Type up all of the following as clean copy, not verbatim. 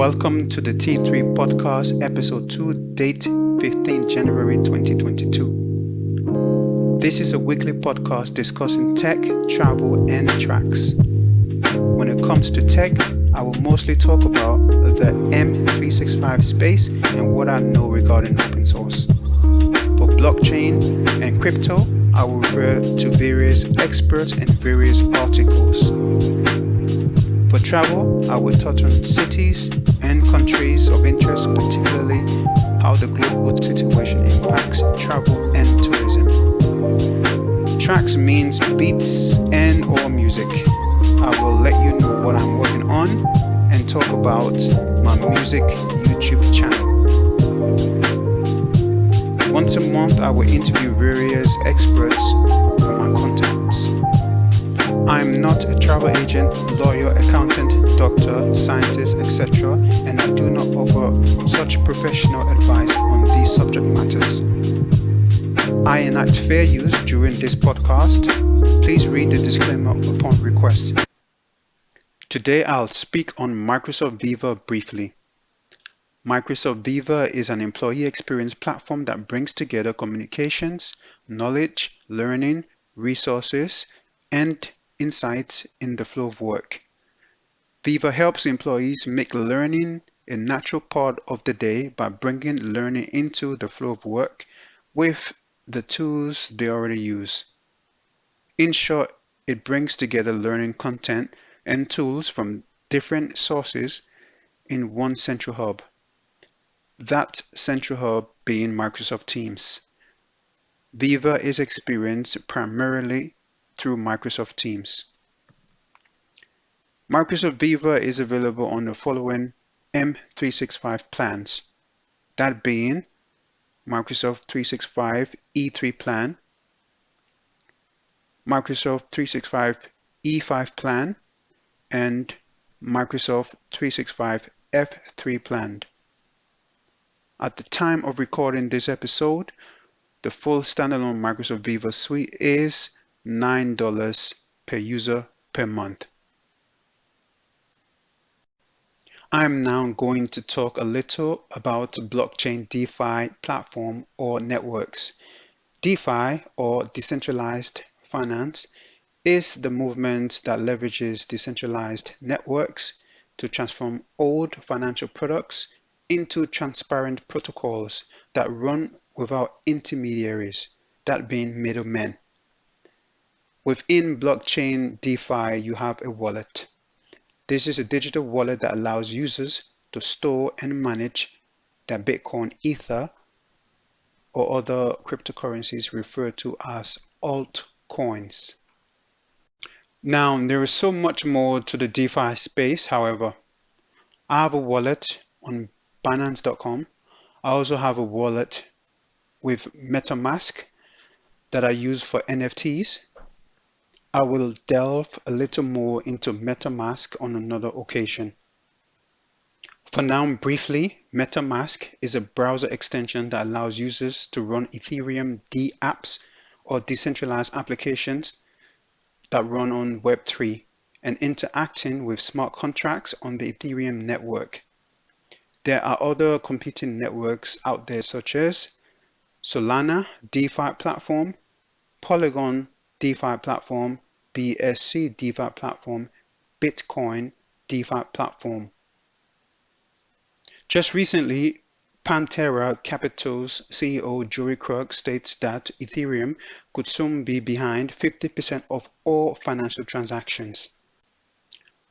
Welcome to the T3 Podcast, Episode 2, date 15 January 2022. This is a weekly podcast discussing tech, travel, and tracks. When it comes to tech, I will mostly talk about the M365 space and what I know regarding open source. For blockchain and crypto, I will refer to various experts and various articles. For travel, I will touch on cities and countries of interest, particularly how the global situation impacts travel and tourism. Tracks means beats and or music. I will let you know what I'm working on and talk about my music YouTube channel. Once a month, I will interview various experts from my contacts. I'm not a travel agent, lawyer, accountant, doctor, scientist, etc., and I do not offer such professional advice on these subject matters. I enact fair use during this podcast. Please read the disclaimer upon request. Today I'll speak on Microsoft Viva briefly. Microsoft Viva is an employee experience platform that brings together communications, knowledge, learning, resources, and insights in the flow of work. Viva helps employees make learning a natural part of the day by bringing learning into the flow of work with the tools they already use. In short, it brings together learning content and tools from different sources in one central hub. That central hub being Microsoft Teams. Viva is experienced primarily through Microsoft Teams. Microsoft Viva is available on the following M365 plans, that being Microsoft 365 E3 plan, Microsoft 365 E5 plan, and Microsoft 365 F3 plan. At the time of recording this episode, the full standalone Microsoft Viva suite is $9 per user per month. I'm now going to talk a little about blockchain DeFi platform or networks. DeFi, or decentralized finance, is the movement that leverages decentralized networks to transform old financial products into transparent protocols that run without intermediaries, that being middlemen. Within blockchain DeFi, you have a wallet. This is a digital wallet that allows users to store and manage their Bitcoin, Ether, or other cryptocurrencies referred to as altcoins. Now, there is so much more to the DeFi space, however. I have a wallet on Binance.com. I also have a wallet with MetaMask that I use for NFTs. I will delve a little more into MetaMask on another occasion. For now, briefly, MetaMask is a browser extension that allows users to run Ethereum dApps or decentralized applications that run on Web3 and interacting with smart contracts on the Ethereum network. There are other competing networks out there such as Solana DeFi platform, Polygon DeFi platform, BSC DeFi platform, Bitcoin DeFi platform. Just recently, Pantera Capital's CEO Joey Krug states that Ethereum could soon be behind 50% of all financial transactions.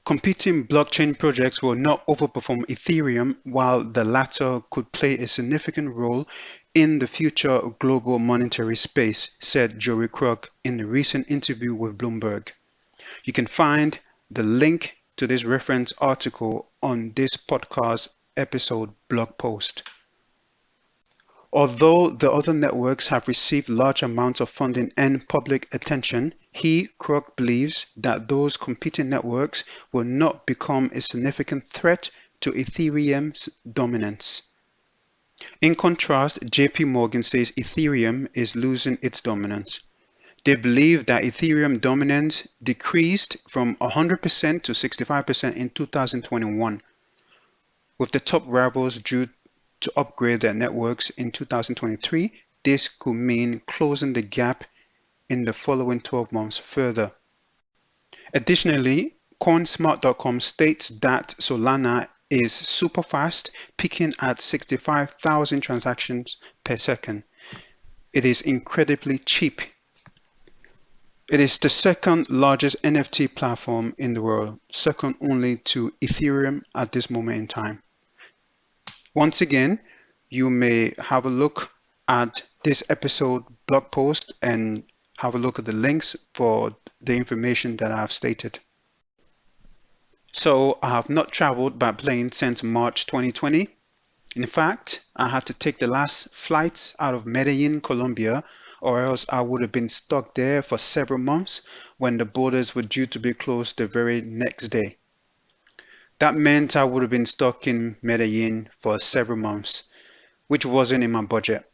Competing blockchain projects will not overperform Ethereum, while the latter could play a significant role in the future global monetary space, said Joey Krug in a recent interview with Bloomberg. You can find the link to this reference article on this podcast episode blog post. Although the other networks have received large amounts of funding and public attention, Krug believes that those competing networks will not become a significant threat to Ethereum's dominance. In contrast, JP Morgan says Ethereum is losing its dominance. They believe that Ethereum dominance decreased from 100% to 65% in 2021. With the top rivals due to upgrade their networks in 2023, this could mean closing the gap in the following 12 months further. Additionally, Coinsmart.com states that Solana is super fast, peaking at 65,000 transactions per second. It is incredibly cheap. It is the second largest NFT platform in the world, second only to Ethereum at this moment in time. Once again, you may have a look at this episode blog post and have a look at the links for the information that I've stated. So I have not traveled by plane since March 2020. In fact, I had to take the last flight out of Medellin, Colombia, or else I would have been stuck there for several months when the borders were due to be closed the very next day. That meant I would have been stuck in Medellin for several months, which wasn't in my budget.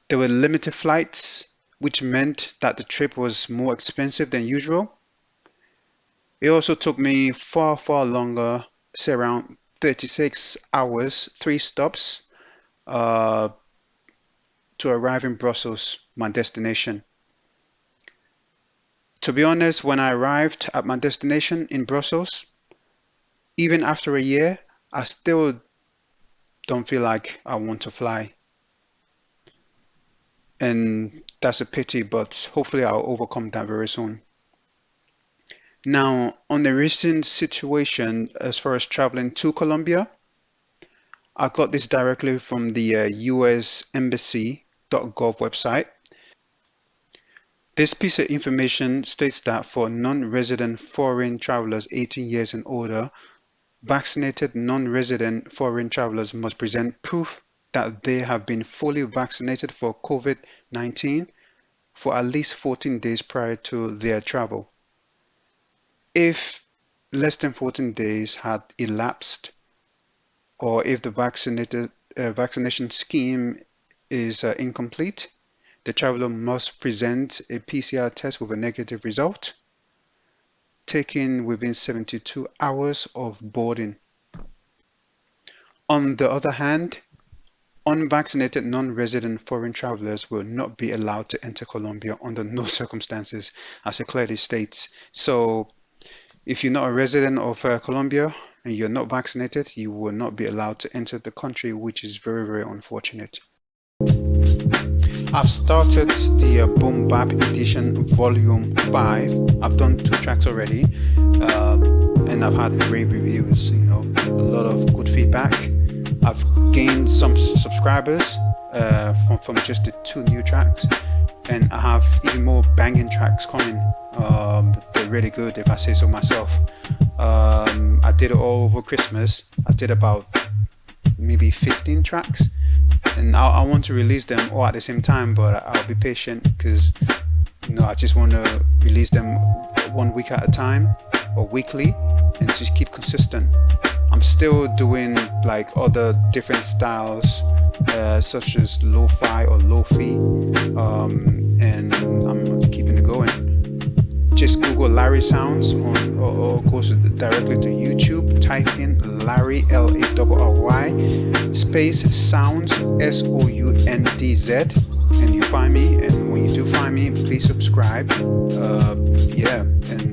There were limited flights, which meant that the trip was more expensive than usual. It also took me far longer, say around 36 hours, 3 stops, to arrive in Brussels, my destination. To be honest, when I arrived at my destination in Brussels, even after a year, I still don't feel like I want to fly. And that's a pity, but hopefully I'll overcome that very soon. Now, on the recent situation as far as traveling to Colombia, I got this directly from the US Embassy.gov website. This piece of information states that for non-resident foreign travelers 18 years and older, vaccinated non-resident foreign travelers must present proof that they have been fully vaccinated for COVID-19 for at least 14 days prior to their travel. If less than 14 days had elapsed, or if the vaccination scheme is incomplete, the traveler must present a PCR test with a negative result, taken within 72 hours of boarding. On the other hand, unvaccinated non-resident foreign travelers will not be allowed to enter Colombia under no circumstances, as it clearly states. So, if you're not a resident of Colombia and you're not vaccinated, you will not be allowed to enter the country, which is very unfortunate. I've started the Boom Bap Edition Volume 5. I've done 2 tracks already, and I've had great reviews, a lot of good feedback. I've gained some subscribers from just the 2 new tracks, and I have even more banging tracks coming. They're really good, if I say so myself. I did it all over Christmas. I did about maybe 15 tracks, and I want to release them all at the same time, but I'll be patient because I just want to release them 1 week at a time or weekly and just keep consistent. I'm still doing like other different styles, such as lo-fi or lo-fi, and I'm keeping it going. Just Google Larry Sounds or go directly to YouTube, type in Larry, Larry, space Sounds, SOUNDZ, and you find me. And when you do find me, please subscribe. And